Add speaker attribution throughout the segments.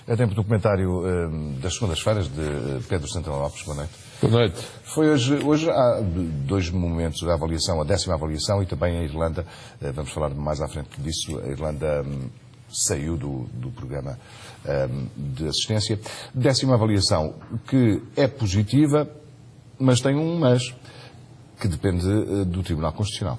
Speaker 1: É tempo do comentário das segundas-feiras de Pedro Santana Lopes. Boa noite.
Speaker 2: Boa noite.
Speaker 1: Hoje há dois momentos da avaliação, a 10ª avaliação e também a Irlanda, vamos falar mais à frente disso, a Irlanda saiu do programa de assistência. 10ª avaliação que é positiva, mas tem um mas, que depende do Tribunal Constitucional.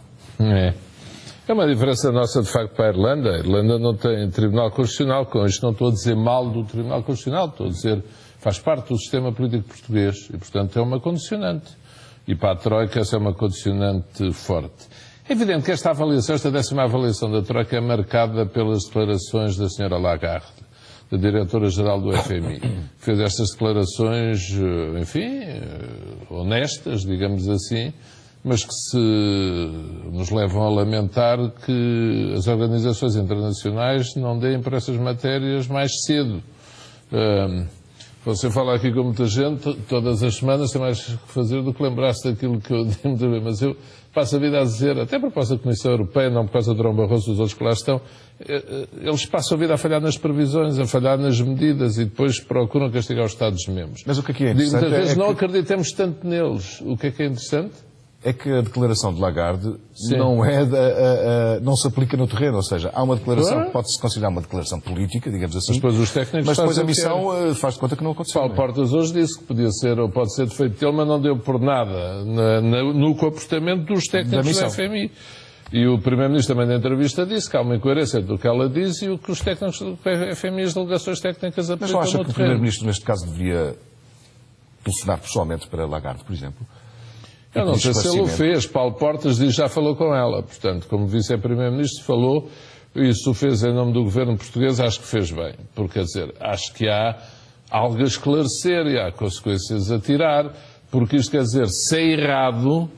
Speaker 2: É uma diferença nossa, de facto, para a Irlanda. A Irlanda não tem Tribunal Constitucional. Com isto não estou a dizer mal do Tribunal Constitucional, estou a dizer faz parte do sistema político português e, portanto, é uma condicionante. E para a Troika essa é uma condicionante forte. É evidente que esta avaliação, esta 10ª avaliação da Troika é marcada pelas declarações da Sra. Lagarde, da Diretora-Geral do FMI. Fez estas declarações, enfim, honestas, digamos assim, mas que nos levam a lamentar que as organizações internacionais não deem para essas matérias mais cedo. Você fala aqui com muita gente, todas as semanas tem mais que fazer do que lembrar-se daquilo que eu digo muitas vezes, mas eu passo a vida a dizer, até por causa da Comissão Europeia, não por causa de Durão Barroso e dos outros que lá estão, eles passam a vida a falhar nas previsões, a falhar nas medidas e depois procuram castigar os Estados-membros.
Speaker 1: Mas o que é interessante
Speaker 2: muitas vezes não acreditemos tanto neles. O que é interessante?
Speaker 1: É que a declaração de Lagarde não se aplica no terreno, ou seja, há uma declaração que pode-se considerar uma declaração política, digamos assim,
Speaker 2: mas depois os técnicos
Speaker 1: mas depois a missão faz de conta que não aconteceu.
Speaker 2: Paulo Portas hoje disse que podia ser ou pode ser defeito dele, mas não deu por nada no comportamento dos técnicos da FMI. E o Primeiro-Ministro também na entrevista disse que há uma incoerência do que ela diz e o que os técnicos do FMI, as delegações técnicas, aplicam no terreno.
Speaker 1: Mas não acha que o Primeiro-Ministro neste caso deveria telefonar pessoalmente para Lagarde, por exemplo?
Speaker 2: Eu não sei se ele o fez. Paulo Portas diz que já falou com ela. Portanto, como vice-primeiro-ministro falou, e se o fez em nome do governo português, acho que fez bem. Porque, quer dizer, acho que há algo a esclarecer e há consequências a tirar, porque isto quer dizer, se é errado,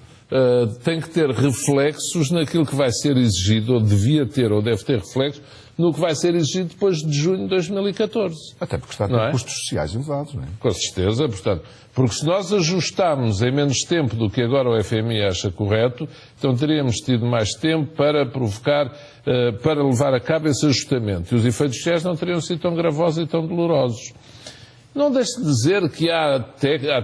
Speaker 2: tem que ter reflexos naquilo que vai ser exigido, ou devia ter, ou deve ter reflexos, no que vai ser exigido depois de junho de 2014.
Speaker 1: Até porque está a ter custos sociais elevados, não é?
Speaker 2: Com certeza, portanto, porque se nós ajustarmos em menos tempo do que agora o FMI acha correto, então teríamos tido mais tempo para provocar, para levar a cabo esse ajustamento. E os efeitos sociais não teriam sido tão gravosos e tão dolorosos. Não deixe de dizer que há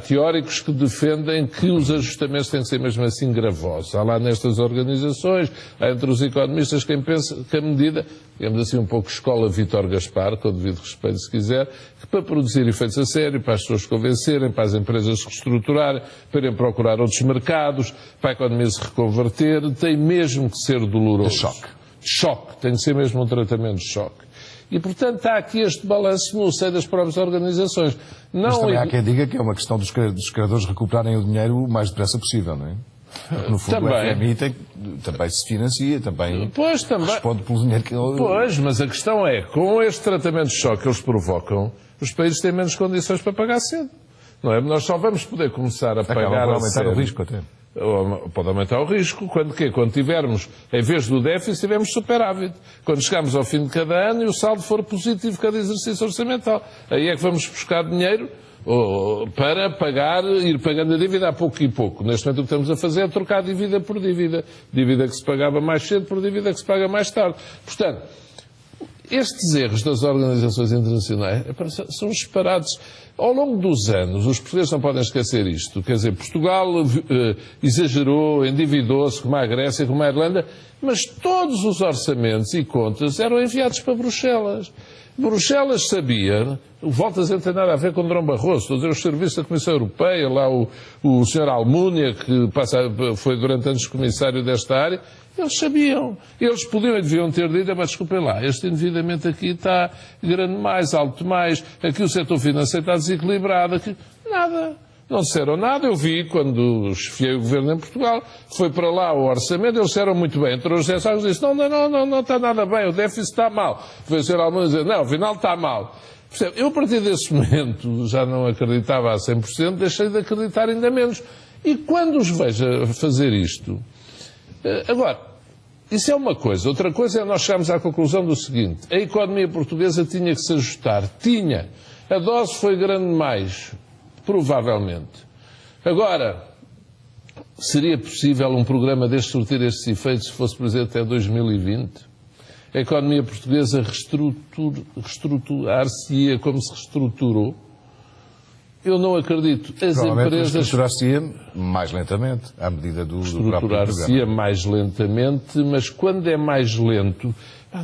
Speaker 2: teóricos que defendem que os ajustamentos têm que ser mesmo assim gravosos. Há lá nestas organizações, há entre os economistas quem pensa que a medida, digamos assim um pouco escola Vítor Gaspar, com o devido respeito se quiser, que para produzir efeitos a sério, para as pessoas se convencerem, para as empresas se reestruturarem, para irem procurar outros mercados, para a economia se reconverter, tem mesmo que ser doloroso.
Speaker 1: De choque.
Speaker 2: Choque, tem que ser mesmo um tratamento de choque. E, portanto, há aqui este balanço no seio das próprias organizações.
Speaker 1: Mas também há quem diga que é uma questão dos credores recuperarem o dinheiro o mais depressa possível, não é? Porque, no fundo,
Speaker 2: também.
Speaker 1: O FMI também se financia, também responde pelo dinheiro que ele...
Speaker 2: Pois, mas a questão é, com este tratamento de choque que eles provocam, os países têm menos condições para pagar cedo. Não é? Nós só vamos poder começar a pagar a
Speaker 1: aumentar
Speaker 2: sério.
Speaker 1: O risco até.
Speaker 2: Pode aumentar o risco. Quando quê? Quando tivermos, em vez do déficit, tivermos superávit. Quando chegarmos ao fim de cada ano e o saldo for positivo cada exercício orçamental. Aí é que vamos buscar dinheiro para pagar, ir pagando a dívida a pouco e pouco. Neste momento o que estamos a fazer é trocar dívida por dívida. Dívida que se pagava mais cedo por dívida que se paga mais tarde. Portanto, estes erros das organizações internacionais são disparados. Ao longo dos anos, os portugueses não podem esquecer isto. Quer dizer, Portugal exagerou, endividou-se, como a Grécia, como a Irlanda, mas todos os orçamentos e contas eram enviados para Bruxelas. Bruxelas sabia, voltas a não ter nada a ver com Durão Barroso, estou a dizer os serviços da Comissão Europeia, lá o Sr. Almunia, que foi durante anos comissário desta área, eles sabiam. Eles podiam e deviam ter dito, mas desculpem lá, este endividamento aqui está grande mais, alto mais, aqui o setor financeiro está desequilibrado, aqui... Nada. Não disseram nada. Eu vi, quando chefiei o governo em Portugal, foi para lá o orçamento, eles disseram muito bem. Entrou os José e disse, não está nada bem, o déficit está mal. Foi o Sr. Almunia dizer, não, afinal está mal. Eu, a partir desse momento, já não acreditava a 100%, deixei de acreditar ainda menos. E quando os vejo a fazer isto... Agora, isso é uma coisa. Outra coisa é nós chegarmos à conclusão do seguinte. A economia portuguesa tinha que se ajustar. Tinha. A dose foi grande demais. Provavelmente. Agora, seria possível um programa deste surtir estes efeitos se fosse, por exemplo, até 2020? a economia portuguesa reestruturar-se-ia como se reestruturou? Eu não acredito. As empresas
Speaker 1: reestruturar-se-ia mais lentamente, à medida do próprio
Speaker 2: reestruturar-se-ia mais lentamente, mas quando é mais lento,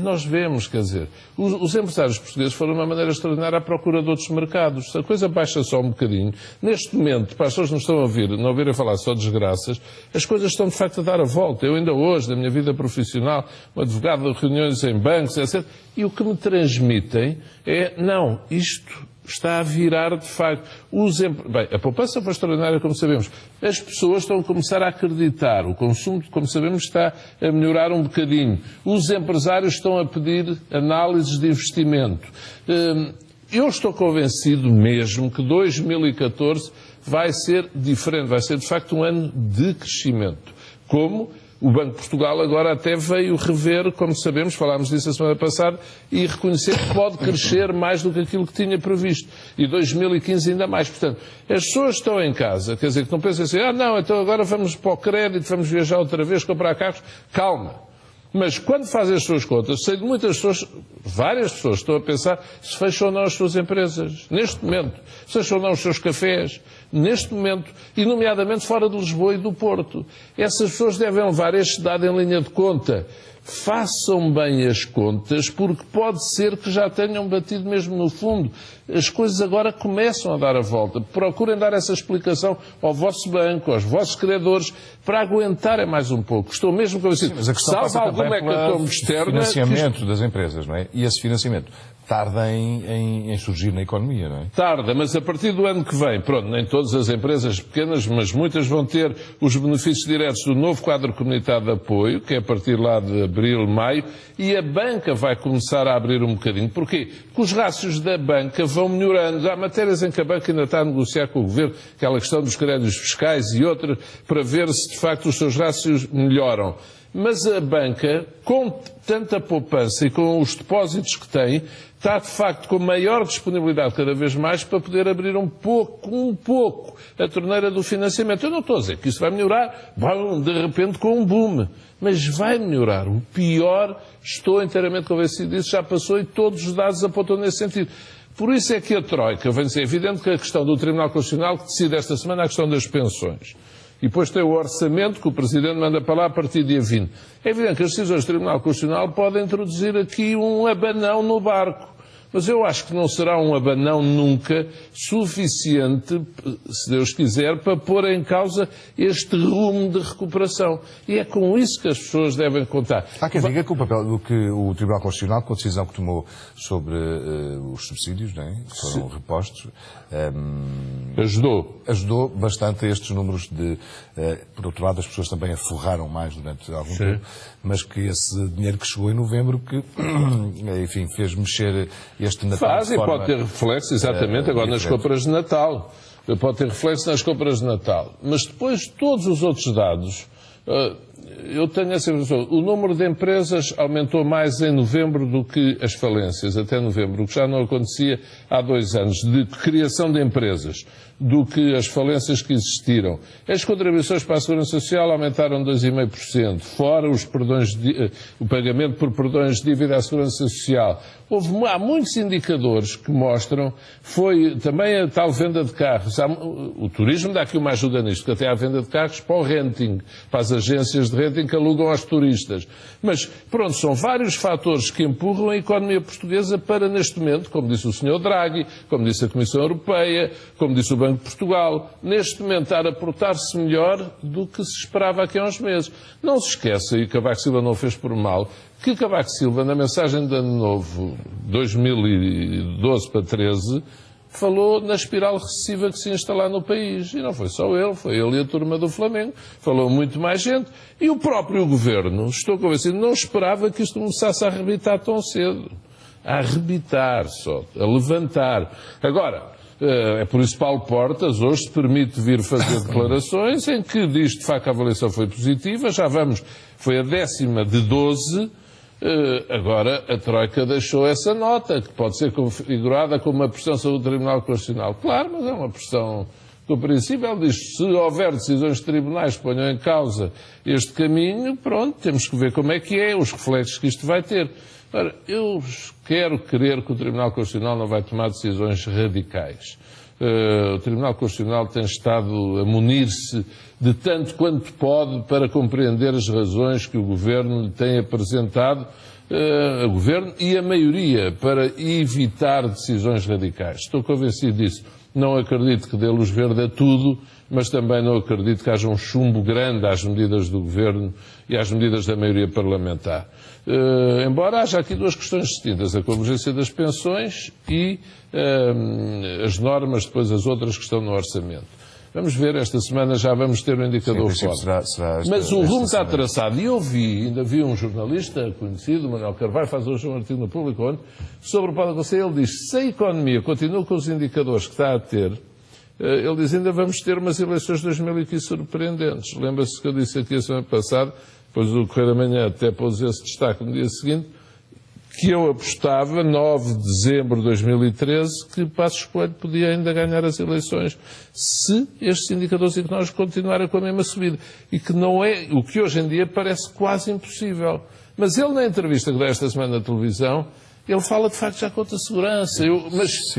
Speaker 2: nós vemos, quer dizer, os empresários portugueses foram de uma maneira extraordinária à procura de outros mercados. Se a coisa baixa só um bocadinho, neste momento, para as pessoas que nos estão a ouvir, não ouvirem falar só de desgraças, as coisas estão de facto a dar a volta. Eu ainda hoje, na minha vida profissional, um advogado de reuniões em bancos, etc., e o que me transmitem é, não, isto está a virar de facto. Bem, a poupança foi extraordinária, como sabemos. As pessoas estão a começar a acreditar. O consumo, como sabemos, está a melhorar um bocadinho. Os empresários estão a pedir análises de investimento. Eu estou convencido mesmo que 2014 vai ser diferente. Vai ser, de facto, um ano de crescimento. Como o Banco de Portugal agora até veio rever, como sabemos, falámos disso a semana passada, e reconhecer que pode crescer mais do que aquilo que tinha previsto. E 2015 ainda mais. Portanto, as pessoas estão em casa, quer dizer, que não pensem assim, não, então agora vamos para o crédito, vamos viajar outra vez, comprar carros. Calma. Mas quando fazem as suas contas, sei de muitas pessoas, várias pessoas, estão a pensar se fecham ou não as suas empresas, neste momento. Se fecham ou não os seus cafés, neste momento, e nomeadamente fora de Lisboa e do Porto. Essas pessoas devem levar este dado em linha de conta. Façam bem as contas, porque pode ser que já tenham batido mesmo no fundo. As coisas agora começam a dar a volta. Procurem dar essa explicação ao vosso banco, aos vossos credores, para aguentarem mais um pouco. Estou mesmo convencido.
Speaker 1: Mas a questão passa também pelo
Speaker 2: externa,
Speaker 1: financiamento das empresas, não é? E esse financiamento tarda em surgir na economia, não é?
Speaker 2: Tarda, mas a partir do ano que vem, pronto, nem todas as empresas pequenas, mas muitas vão ter os benefícios diretos do novo quadro comunitário de apoio, que é a partir lá de abril, maio, e a banca vai começar a abrir um bocadinho. Porquê? Porque os rácios da banca vão melhorando. Há matérias em que a banca ainda está a negociar com o governo, aquela questão dos créditos fiscais e outras, para ver se de facto os seus rácios melhoram. Mas a banca, com tanta poupança e com os depósitos que tem, está de facto com maior disponibilidade cada vez mais para poder abrir um pouco a torneira do financiamento. Eu não estou a dizer que isso vai melhorar, de repente com um boom, mas vai melhorar. O pior, estou inteiramente convencido disso, já passou e todos os dados apontam nesse sentido. Por isso é que a Troika, vem dizer, é evidente que a questão do Tribunal Constitucional que decide esta semana a questão das pensões. E depois tem o orçamento que o Presidente manda para lá a partir do dia 20. É evidente que as decisões do Tribunal Constitucional podem introduzir aqui um abanão no barco. Mas eu acho que não será um abanão nunca suficiente, se Deus quiser, para pôr em causa este rumo de recuperação. E é com isso que as pessoas devem contar.
Speaker 1: Há quem diga que o papel do que o Tribunal Constitucional, com a decisão que tomou sobre os subsídios, não é? Que foram repostos, ajudou bastante a estes números de... por outro lado, as pessoas também aforraram mais durante algum tempo, mas que esse dinheiro que chegou em novembro, que, enfim, fez mexer este Natal.
Speaker 2: Faz e pode ter reflexo, exatamente, agora nas compras de Natal. Pode ter reflexo nas compras de Natal. Mas depois, todos os outros dados, eu tenho essa impressão. O número de empresas aumentou mais em novembro do que as falências, até novembro, o que já não acontecia há 2 anos, de criação de empresas, do que as falências que existiram. As contribuições para a Segurança Social aumentaram 2,5%, fora os perdões o pagamento por perdões de dívida à Segurança Social. Há muitos indicadores que mostram, foi também a tal venda de carros. O turismo dá aqui uma ajuda nisto, que até há venda de carros para o renting, para as agências de renting que alugam aos turistas. Mas, pronto, são vários fatores que empurram a economia portuguesa para, neste momento, como disse o Sr. Draghi, como disse a Comissão Europeia, como disse o Banco de Portugal, neste momento estar a portar-se melhor do que se esperava aqui há uns meses. Não se esqueça, e Cavaco Silva não fez por mal, que Cavaco Silva, na mensagem de Ano Novo 2012 para 13, falou na espiral recessiva que se ia instalar no país. E não foi só ele, foi ele e a turma do Flamengo. Falou muito mais gente. E o próprio governo, estou convencido, não esperava que isto começasse a arrebitar tão cedo. A arrebitar só, a levantar. Agora, é por isso que Paulo Portas hoje se permite vir fazer declarações em que diz de facto que a avaliação foi positiva, já vamos, foi a 10ª de 12, agora a Troika deixou essa nota, que pode ser configurada como uma pressão sobre o Tribunal Constitucional. Claro, mas é uma pressão compreensível. Ele diz, se houver decisões de tribunais que ponham em causa este caminho, pronto, temos que ver como é que é, os reflexos que isto vai ter. Ora, eu quero crer que o Tribunal Constitucional não vai tomar decisões radicais. O Tribunal Constitucional tem estado a munir-se de tanto quanto pode para compreender as razões que o Governo lhe tem apresentado, o Governo e a maioria, para evitar decisões radicais. Estou convencido disso. Não acredito que dê luz verde a tudo, mas também não acredito que haja um chumbo grande às medidas do Governo e às medidas da maioria parlamentar. Embora haja aqui duas questões distintas, a convergência das pensões e as normas, depois as outras que estão no orçamento. Vamos ver, esta semana já vamos ter um indicador forte. Mas o rumo está traçado. E eu ainda vi um jornalista conhecido, Manuel Carvalho, faz hoje um artigo no Público ontem, sobre o Paulo Conselho. Ele diz, se a economia continua com os indicadores que está a ter, ele diz, ainda vamos ter umas eleições de 2015 surpreendentes. Lembra-se que eu disse aqui a semana passada, depois o Correio da Manhã até pôs esse destaque no dia seguinte, que eu apostava, 9 de dezembro de 2013, que Passos Coelho podia ainda ganhar as eleições se estes indicadores económicos continuarem com a mesma subida. E que não é, o que hoje em dia parece quase impossível. Mas ele, na entrevista que deu esta semana na televisão, ele fala de facto já contra a segurança. Mas,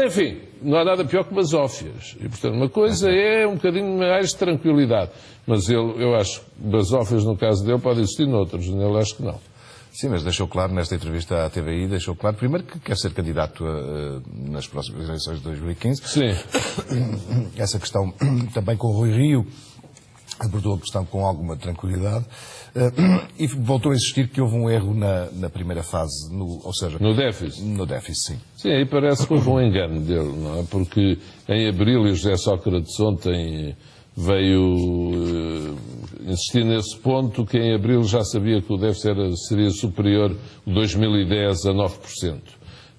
Speaker 2: enfim, não há nada pior que basófias. E, portanto, uma coisa é um bocadinho mais de tranquilidade. Mas eu acho que basófias, no caso dele, pode existir noutros. Nele acho que não.
Speaker 1: Sim, mas deixou claro nesta entrevista à TVI, deixou claro primeiro que quer ser candidato nas próximas eleições de 2015.
Speaker 2: Sim.
Speaker 1: Essa questão também com o Rui Rio abordou a questão com alguma tranquilidade e voltou a insistir que houve um erro na primeira fase, ou seja...
Speaker 2: No déficit?
Speaker 1: No déficit, sim.
Speaker 2: Sim, aí parece que houve um engano dele, não é? Porque em abril, e o José Sócrates ontem veio insistir nesse ponto, que em abril já sabia que o déficit seria superior, 2010, a 9%.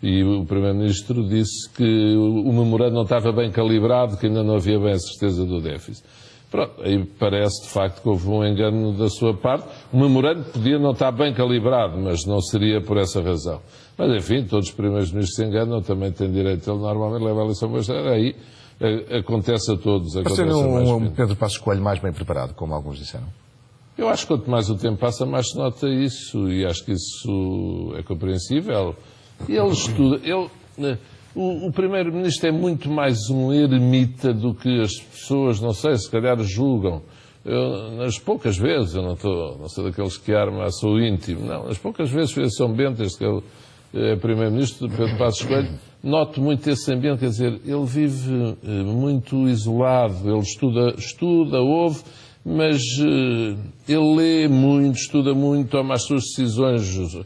Speaker 2: E o Primeiro-Ministro disse que o memorando não estava bem calibrado, que ainda não havia bem a certeza do déficit. Pronto, aí parece de facto que houve um engano da sua parte. O memorando podia não estar bem calibrado, mas não seria por essa razão. Mas enfim, todos os Primeiros-Ministros se enganam, também têm direito, ele normalmente leva a lição bastante. Aí acontece a todos.
Speaker 1: Pareceu Pedro Passos Coelho mais bem preparado, como alguns disseram?
Speaker 2: Eu acho que quanto mais o tempo passa, mais se nota isso, e acho que isso é compreensível. Ele estuda, o Primeiro-Ministro é muito mais um eremita do que as pessoas, não sei, se calhar julgam. Nas poucas vezes, eu não sou daqueles que arma a seu íntimo, não, nas poucas vezes fui a São Bento, desde que ele é Primeiro-Ministro, Pedro Passos Coelho, noto muito esse ambiente, quer dizer, ele vive muito isolado, ele estuda, ouve, mas ele lê muito, estuda muito, toma as suas decisões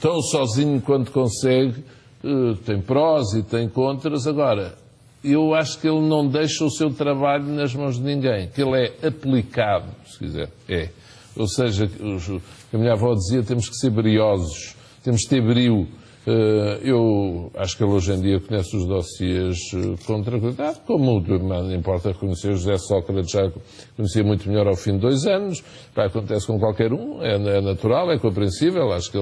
Speaker 2: tão sozinho quanto consegue, tem prós e tem contras. Agora, eu acho que ele não deixa o seu trabalho nas mãos de ninguém, que ele é aplicado, se quiser, Ou seja, a minha avó dizia, temos que ser briosos, temos que ter brio. Eu acho que ele hoje em dia conhece os dossiês com tranquilidade, como não importa reconhecer, José Sócrates já conhecia muito melhor ao fim de 2 anos, acontece com qualquer um, é natural, é compreensível, acho que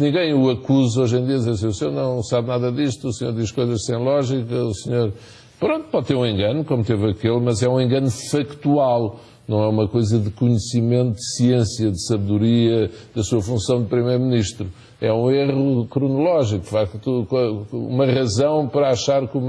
Speaker 2: ninguém o acusa hoje em dia, diz assim, o senhor não sabe nada disto, o senhor diz coisas sem lógica, o senhor... Pronto, pode ter um engano, como teve aquele, mas é um engano factual, não é uma coisa de conhecimento, de ciência, de sabedoria, da sua função de Primeiro-Ministro. É um erro cronológico, de facto, uma razão para achar que o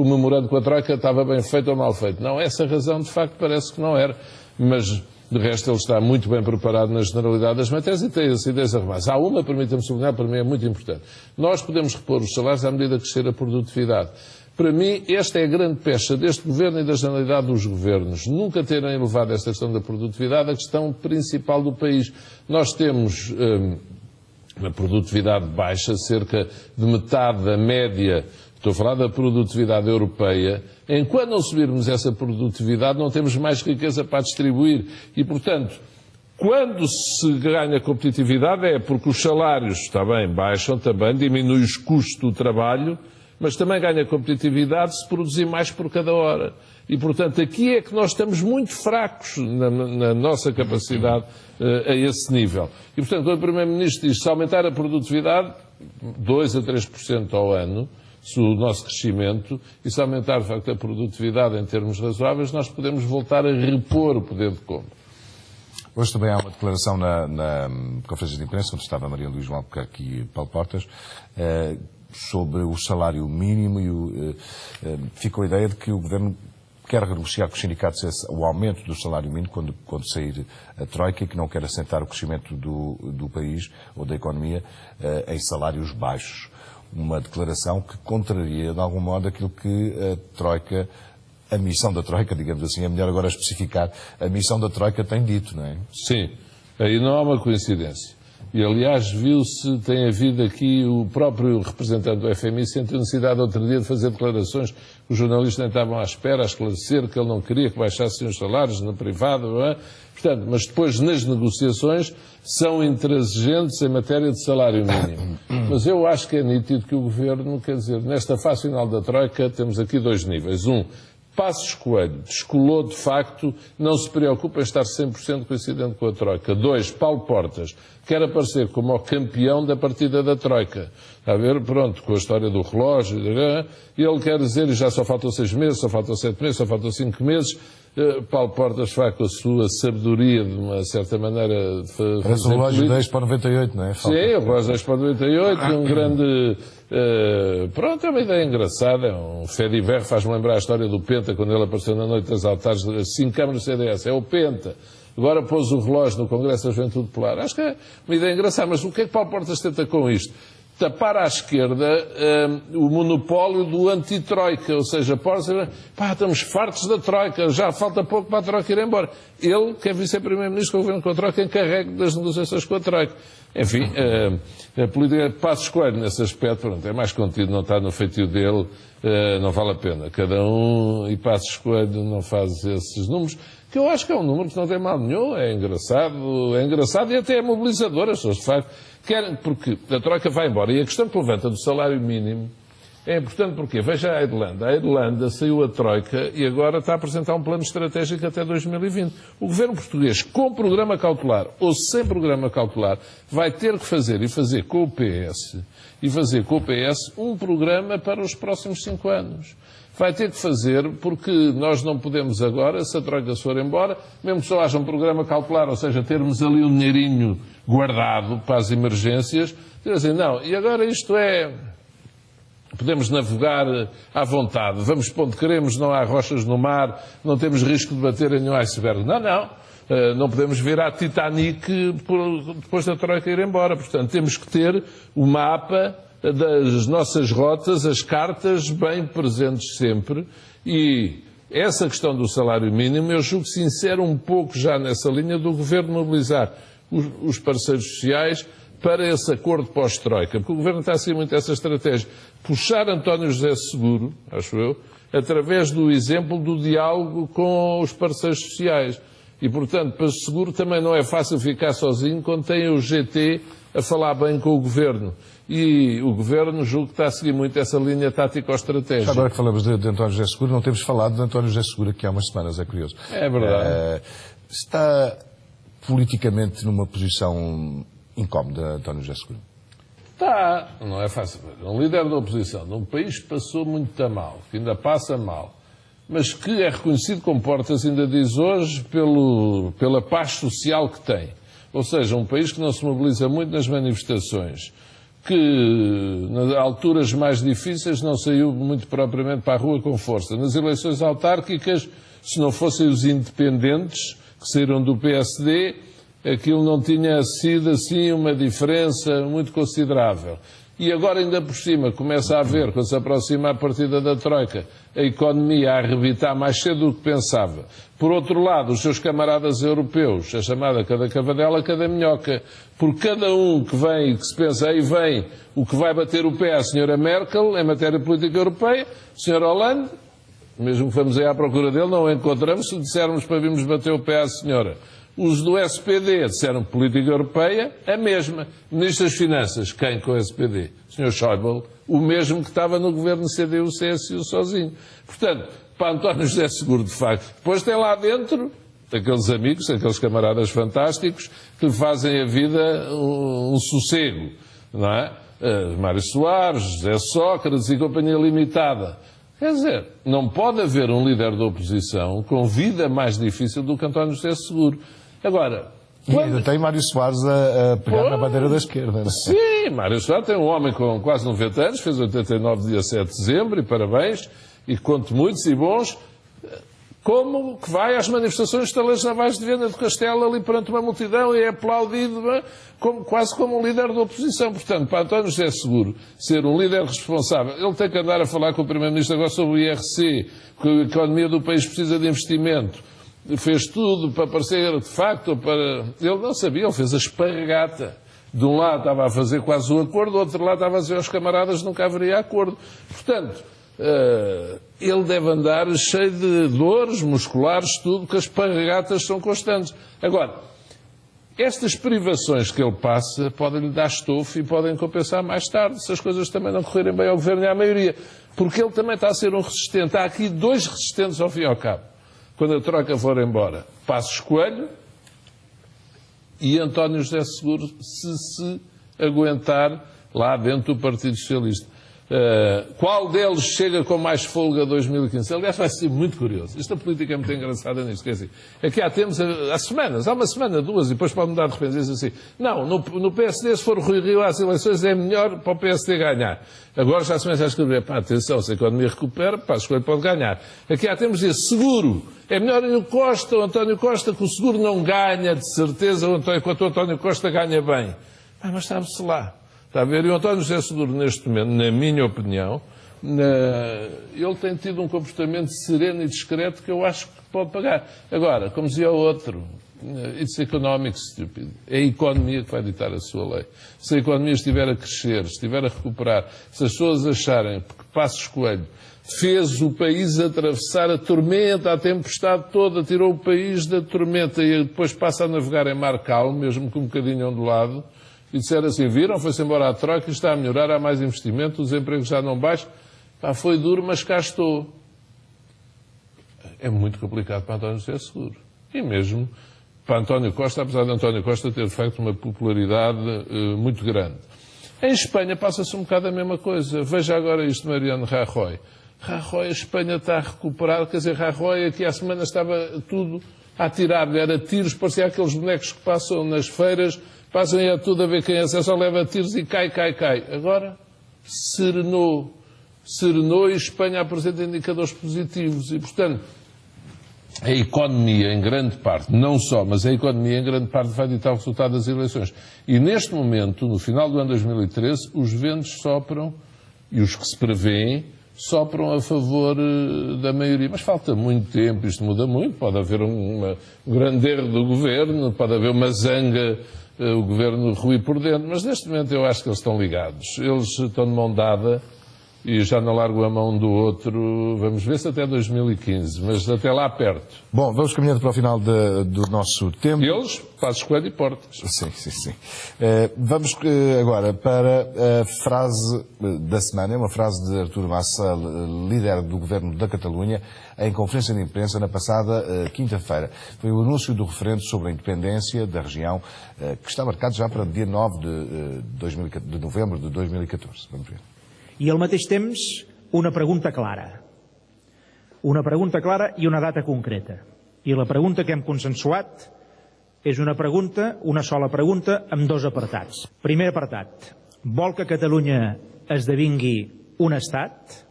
Speaker 2: memorando com a Troika estava bem feito ou mal feito. Não, essa razão, de facto, parece que não era, mas, de resto, ele está muito bem preparado na generalidade das matérias e tem as ideias arrumadas. Há uma, permita-me sublinhar, para mim é muito importante. Nós podemos repor os salários à medida que crescer a produtividade. Para mim, esta é a grande pecha deste Governo e da generalidade dos governos. Nunca terem elevado esta questão da produtividade à questão principal do país. Nós temos uma produtividade baixa, cerca de metade da média, estou a falar da produtividade europeia. Enquanto não subirmos essa produtividade, não temos mais riqueza para distribuir. E, portanto, quando se ganha competitividade é porque os salários, está bem, baixam também, diminui os custos do trabalho, mas também ganha competitividade se produzir mais por cada hora. E, portanto, aqui é que nós estamos muito fracos na nossa capacidade a esse nível. E, portanto, quando o Primeiro-Ministro diz que se aumentar a produtividade 2 a 3% ao ano, se o nosso crescimento e se aumentar, de facto, a produtividade em termos razoáveis, nós podemos voltar a repor o poder de compra.
Speaker 1: Hoje também há uma declaração na conferência de imprensa, onde estava Maria Luís Albuquerque e Paulo Portas, sobre o salário mínimo e ficou a ideia de que o Governo quer renegociar com os sindicatos o aumento do salário mínimo quando sair a Troika e que não quer assentar o crescimento do país ou da economia em salários baixos. Uma declaração que contraria, de algum modo, aquilo que a Troika, a missão da Troika, digamos assim, é melhor agora especificar, a missão da Troika tem dito, não é?
Speaker 2: Sim, aí não há uma coincidência. E, aliás, viu-se, tem havido aqui o próprio representante do FMI sentiu necessidade outro dia de fazer declarações. Os jornalistas nem estavam à espera, a esclarecer que ele não queria que baixassem os salários no privado, não é? Portanto, mas depois, nas negociações, são intransigentes em matéria de salário mínimo. Mas eu acho que é nítido que o Governo, quer dizer, nesta fase final da Troika, temos aqui dois níveis. Passos Coelho descolou, de facto, não se preocupa em estar 100% coincidente com a Troika. 2, Paulo Portas quer aparecer como o campeão da partida da Troika. Está a ver? Pronto, com a história do relógio. Ele quer dizer, já só faltam 6 meses, só faltam 7 meses, só faltam 5 meses. Paulo Portas, de facto, com a sua sabedoria, de uma certa maneira...
Speaker 1: Parece o relógio 10 para 98, não é?
Speaker 2: Sim, o relógio 10 para 98, um grande... pronto, é uma ideia engraçada, é um Fediver, faz-me lembrar a história do Penta, quando ele apareceu na Noite das Altares, 5 câmaras do CDS, é o Penta. Agora pôs o relógio no Congresso da Juventude Popular. Acho que é uma ideia engraçada, mas o que é que Paulo Portas tenta com isto? Tapar à esquerda o monopólio do anti-Troika, ou seja, estamos fartos da Troika, já falta pouco para a Troika ir embora. Ele, que é vice-primeiro-ministro do governo com a Troika, encarregue das negociações com a Troika. Enfim, a política de Passos Coelho, nesse aspecto, pronto, é mais contido, não está no feitio dele, não vale a pena. Cada um, e Passos Coelho não faz esses números, que eu acho que é um número que não tem mal nenhum, é engraçado e até é mobilizador, as pessoas de facto querem, porque a Troika vai embora. E a questão que levanta do salário mínimo é importante porque, veja a Irlanda saiu a Troika e agora está a apresentar um plano estratégico até 2020. O governo português, com programa cautelar ou sem programa cautelar, vai ter que fazer, e fazer com o PS, um programa para os próximos 5 anos. Vai ter que fazer, porque nós não podemos agora, se a Troika for embora, mesmo que só haja um programa cautelar, ou seja, termos ali um dinheirinho guardado para as emergências, dizer assim, não, e agora isto é... Podemos navegar à vontade, vamos para onde queremos, não há rochas no mar, não temos risco de bater em nenhum iceberg. Não podemos vir à Titanic depois da Troika ir embora. Portanto, temos que ter o mapa das nossas rotas, as cartas bem presentes sempre, e essa questão do salário mínimo, eu julgo sincero um pouco já nessa linha do Governo mobilizar os parceiros sociais para esse acordo pós-Troika, porque o Governo está a seguir muito essa estratégia. Puxar António José Seguro, acho eu, através do exemplo do diálogo com os parceiros sociais. E, portanto, para Seguro também não é fácil ficar sozinho quando tem o GT a falar bem com o Governo. E o Governo, julgo que está a seguir muito essa linha tático-estratégica.
Speaker 1: Agora que falamos de António José Seguro, não temos falado de António José Seguro aqui há umas semanas, é curioso.
Speaker 2: É verdade.
Speaker 1: Está politicamente numa posição incómoda, António José Seguro?
Speaker 2: Está, não é fácil. Um líder da oposição num país que passou muito a mal, que ainda passa mal, mas que é reconhecido como Portas, ainda diz hoje, pela paz social que tem. Ou seja, um país que não se mobiliza muito nas manifestações, que nas alturas mais difíceis não saiu muito propriamente para a rua com força. Nas eleições autárquicas, se não fossem os independentes que saíram do PSD, aquilo não tinha sido assim uma diferença muito considerável. E agora ainda por cima começa a haver, quando se aproxima a partida da Troika, a economia a arrebitar mais cedo do que pensava. Por outro lado, os seus camaradas europeus, a chamada cada cavadela, cada minhoca. Por cada um que vem e que se pensa, aí vem o que vai bater o pé à senhora Merkel em matéria política europeia, o senhor Hollande, mesmo que vamos aí à procura dele, não o encontramos, se dissermos para virmos bater o pé à senhora. Os do SPD disseram política europeia, a mesma. Ministro das Finanças, quem com o SPD? O Sr. Schäuble, o mesmo que estava no governo CDU-CSU sozinho. Portanto, para António José Seguro, de facto. Depois tem lá dentro aqueles amigos, aqueles camaradas fantásticos, que lhe fazem a vida um sossego, não é? Mário Soares, José Sócrates e Companhia Limitada. Quer dizer, não pode haver um líder da oposição com vida mais difícil do que António José Seguro. Agora...
Speaker 1: E ainda tem Mário Soares a pegar na bandeira da esquerda. Não é?
Speaker 2: Sim, Mário Soares tem um homem com quase 90 anos, fez 89 dia 7 de dezembro, e parabéns, e conto muitos e bons, como que vai às manifestações de estaleiros navais de Viana do Castelo ali perante uma multidão e é aplaudido quase como um líder da oposição. Portanto, para António José Seguro ser um líder responsável, ele tem que andar a falar com o Primeiro-Ministro agora sobre o IRC, que a economia do país precisa de investimento, fez tudo para parecer de facto, para... Ele não sabia, ele fez a esparregata. De um lado estava a fazer quase um acordo, do outro lado estava a dizer aos camaradas que nunca haveria acordo. Portanto, ele deve andar cheio de dores musculares, tudo, que as esparregatas são constantes. Agora, estas privações que ele passa podem lhe dar estofo e podem compensar mais tarde, se as coisas também não correrem bem ao governo e à maioria. Porque ele também está a ser um resistente. Há aqui dois resistentes ao fim e ao cabo. Quando a troca for embora, Passos Coelho e António José Seguro, se aguentar lá dentro do Partido Socialista. Qual deles chega com mais folga a 2015? Aliás, vai ser muito curioso. Esta política é muito engraçada nisto. Quer dizer, aqui há tempos, há semanas, há uma semana, duas, e depois pode mudar de repente. Diz assim, não, no PSD, se for o Rui Rio às eleições, é melhor para o PSD ganhar. Agora já se começa a escrever, atenção, se a economia recupera, a escolha pode ganhar. Aqui há tempos diz, seguro, é melhor o António Costa, que o seguro não ganha, de certeza, enquanto o António Costa ganha bem. Mas sabe-se lá. Está a ver? E o António José Seguro, neste momento, na minha opinião, ele tem tido um comportamento sereno e discreto que eu acho que pode pagar. Agora, como dizia o outro, it's economics, stupid. É a economia que vai ditar a sua lei. Se a economia estiver a crescer, estiver a recuperar, se as pessoas acharem que Passos Coelho fez o país atravessar a tormenta, a tempestade toda, tirou o país da tormenta e depois passa a navegar em mar calmo, mesmo com um bocadinho ondulado, e disseram assim, viram, foi-se embora à troca, isto está a melhorar, há mais investimento, os empregos já não baixam. Foi duro, mas cá estou. É muito complicado para António José Seguro. E mesmo para António Costa, apesar de António Costa ter, de facto, uma popularidade muito grande. Em Espanha passa-se um bocado a mesma coisa. Veja agora isto, Mariano Rajoy. Rajoy, a Espanha está a recuperar, quer dizer, Rajoy aqui há semanas estava tudo a atirar-lhe, era tiros, parecia aqueles bonecos que passam nas feiras, passam a tudo a ver quem é, só leva tiros e cai. Agora, serenou e Espanha apresenta indicadores positivos e, portanto, a economia em grande parte, não só, mas a economia em grande parte vai ditar o resultado das eleições. E neste momento, no final do ano 2013, os ventos sopram, e os que se prevêem, sopram a favor da maioria. Mas falta muito tempo, isto muda muito, pode haver um grande erro do governo, pode haver uma zanga, o governo ruir por dentro, mas neste momento eu acho que eles estão ligados. Eles estão de mão dada e já não largam a mão do outro, vamos ver se até 2015, mas até lá perto.
Speaker 1: Bom, vamos caminhando para o final do nosso tempo.
Speaker 2: Eles, Passos Coelho e Portas.
Speaker 1: Sim. Vamos agora para a frase da semana, é uma frase de Artur Mas, líder do governo da Catalunha, em conferência de imprensa na passada quinta-feira. Foi o anúncio do referendo sobre a independência da região, que está marcado já para dia 9 de novembro de 2014. Vamos ver.
Speaker 3: I al mateix temps, una pregunta clara. Una pregunta clara i una data concreta. I la pregunta que hem consensuat és una sola pregunta amb dos apartats. Primer apartat, vol que Catalunya esdevingui un estat?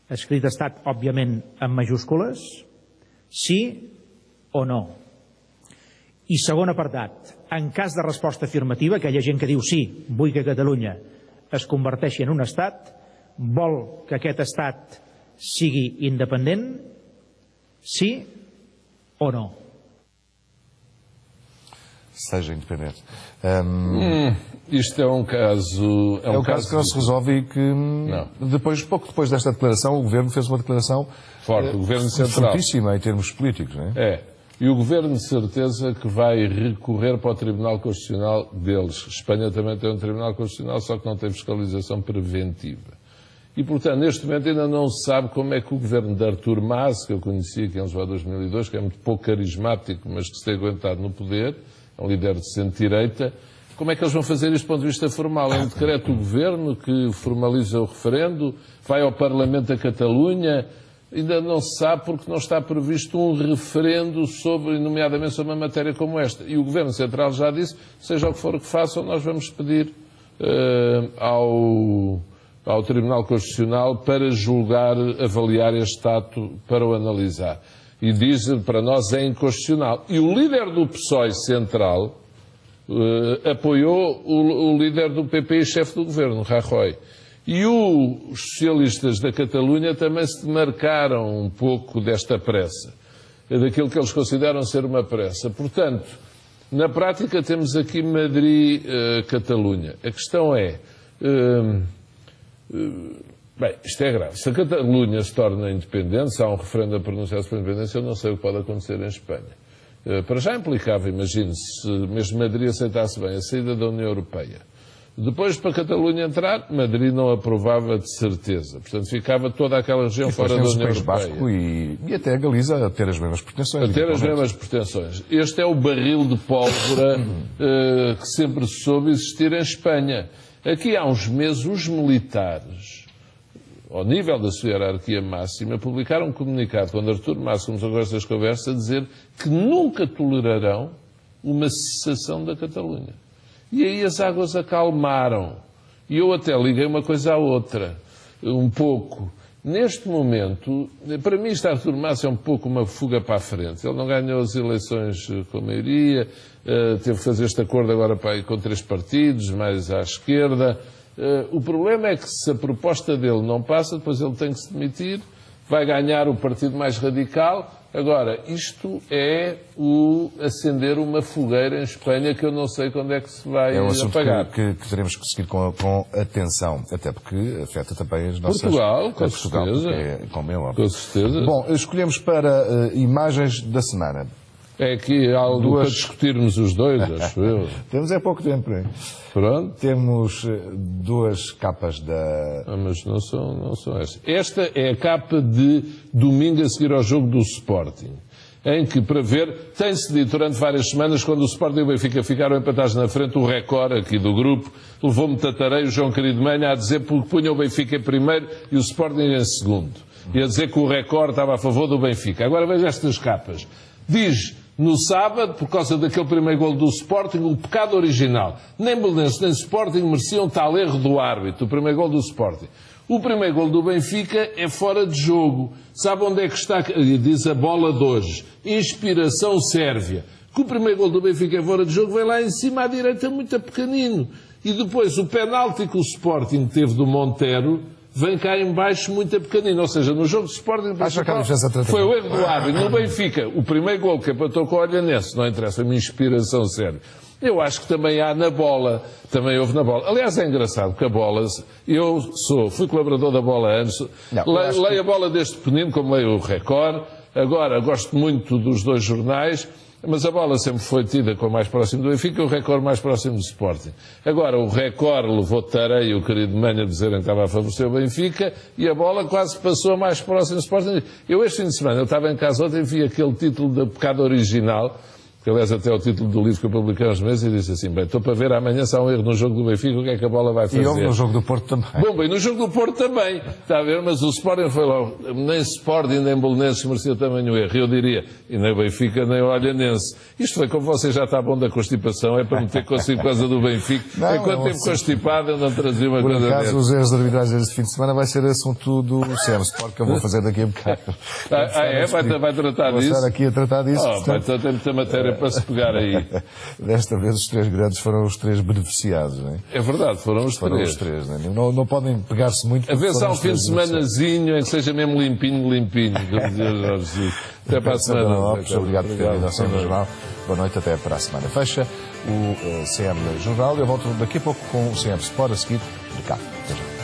Speaker 3: Escrit estat, òbviament, en majúscules? Sí o no? I segon apartat, en cas de resposta afirmativa, aquella gent que diu sí, vull que Catalunya es converteixi en un estat, vol que aquest estat sigui independent, sí o no?
Speaker 1: Seja independente.
Speaker 2: Isto é um caso...
Speaker 1: É um caso que não se resolve e que, pouco depois desta declaração, o Governo fez uma declaração
Speaker 2: forte, o Governo Central,
Speaker 1: fortíssima em termos políticos, não é?
Speaker 2: E o Governo de certeza que vai recorrer para o Tribunal Constitucional deles. Espanha também tem um Tribunal Constitucional, só que não tem fiscalização preventiva. E, portanto, neste momento ainda não se sabe como é que o Governo de Artur Mas, que eu conheci aqui em Lisboa 2002, que é muito pouco carismático, mas que se tem aguentado no poder, é um líder de centro-direita, como é que eles vão fazer isto do ponto de vista formal? É um decreto do Governo que formaliza o referendo, vai ao Parlamento da Catalunha, ainda não se sabe porque não está previsto um referendo sobre, nomeadamente sobre uma matéria como esta. E o Governo Central já disse, seja o que for que façam, nós vamos pedir ao Tribunal Constitucional para julgar, avaliar este ato, para o analisar. E diz, para nós é inconstitucional. E o líder do PSOE Central apoiou o líder do PP e chefe do governo, Rajoy. E os socialistas da Catalunha também se demarcaram um pouco desta pressa, daquilo que eles consideram ser uma pressa. Portanto, na prática temos aqui Madrid-Catalunha. A questão é, bem, isto é grave. Se a Catalunha se torna independente, se há um referendo a pronunciar-se pela independência, eu não sei o que pode acontecer em Espanha. Para já implicava, imagine-se, se mesmo Madrid aceitasse bem a saída da União Europeia. Depois, para a Catalunha entrar, Madrid não aprovava de certeza. Portanto, ficava toda aquela região fora da União Europeia.
Speaker 1: Basco e até a Galiza a ter as mesmas pretensões.
Speaker 2: A ter as mesmas pretensões. Este é o barril de pólvora que sempre se soube existir em Espanha. Aqui há uns meses, os militares, ao nível da sua hierarquia máxima, publicaram um comunicado, quando Artur Mas começou com estas conversas, a dizer que nunca tolerarão uma secessão da Catalunha. E aí as águas acalmaram. E eu até liguei uma coisa à outra, um pouco. Neste momento, para mim, Artur Mas é um pouco uma fuga para a frente. Ele não ganhou as eleições com a maioria, teve que fazer este acordo agora com 3 partidos, mais à esquerda. O problema é que se a proposta dele não passa, depois ele tem que se demitir, vai ganhar o partido mais radical. Agora, isto é acender uma fogueira em Espanha que eu não sei quando é que se vai apagar.
Speaker 1: É um assunto que teremos que seguir com atenção, até porque afeta também as nossas...
Speaker 2: Portugal, com certeza.
Speaker 1: Como é óbvio.
Speaker 2: Com certeza.
Speaker 1: Bom, escolhemos para imagens da semana.
Speaker 2: É aqui algo para discutirmos os dois, acho eu.
Speaker 1: Temos pouco tempo, hein?
Speaker 2: Pronto.
Speaker 1: Temos 2 capas da...
Speaker 2: Mas não são estas. Esta é a capa de domingo a seguir ao jogo do Sporting, em que, para ver, tem-se dito durante várias semanas, quando o Sporting e o Benfica ficaram empatados na frente, o recorde aqui do grupo levou-me tatareio, o João Querido Manha, a dizer que punha o Benfica em primeiro e o Sporting em segundo. E a dizer que o recorde estava a favor do Benfica. Agora veja estas capas. Diz... No sábado, por causa daquele primeiro golo do Sporting, um pecado original. Nem Belenenses nem Sporting mereciam tal erro do árbitro, o primeiro golo do Sporting. O primeiro golo do Benfica é fora de jogo. Sabe onde é que está? Diz a bola de hoje. Inspiração Sérvia. Que o primeiro golo do Benfica é fora de jogo, vem lá em cima à direita muito pequenino. E depois o penalti que o Sporting teve do Montero vem cá em baixo muito pequenino. Ou seja, no jogo de Sporting foi o erro do árbitro. No Benfica, o primeiro gol que empatou com o Olhanense, não interessa, uma inspiração séria. Eu acho que também há na bola, também houve na bola. Aliás, é engraçado que a bola, fui colaborador da bola antes, leio a bola deste pequenino, como leio o Record, agora gosto muito dos 2 jornais, mas a bola sempre foi tida como mais próximo do Benfica e o Record mais próximo do Sporting. Agora, o Record levou tareia o querido Manha a dizerem que estava a favorecer o Benfica e a bola quase passou mais próximo do Sporting. Eu, este fim de semana, eu estava em casa ontem e vi aquele título da pecado original, que aliás até é o título do livro que eu publiquei há uns meses, e disse assim, bem, estou para ver amanhã se há um erro no jogo do Benfica, o que é que a bola vai fazer?
Speaker 1: E houve no jogo do Porto também.
Speaker 2: Bom, bem, no jogo do Porto também, está a ver, mas o Sporting foi logo, nem Sporting nem Belenenses merecia também o erro, eu diria, e nem o Benfica nem o Olhanense. Isto foi como você já está bom da constipação, é para meter consigo por causa do Benfica,
Speaker 1: não,
Speaker 2: enquanto tempo constipado eu não trazia uma coisa dessa.
Speaker 1: Por acaso, os erros de arbitragem deste fim de semana vai ser assunto do CM Sport, que eu vou fazer daqui a bocado.
Speaker 2: Vai tratar disso?
Speaker 1: Vou estar aqui a tratar disso.
Speaker 2: Então tem muita matéria para se pegar aí.
Speaker 1: Desta vez os 3 grandes foram os 3 beneficiados, não é?
Speaker 2: É verdade, foram os 3.
Speaker 1: Os 3, não podem pegar-se muito.
Speaker 2: A vez há um fim de semanazinho em que seja mesmo limpinho, como dizia Jorge. Até para a semana.
Speaker 1: Obrigado por ter vindo ao CM Jornal. Boa noite, até para a semana. Fecha o CM Jornal. Eu volto daqui a pouco com o CM Sport a seguir de cá. Até já.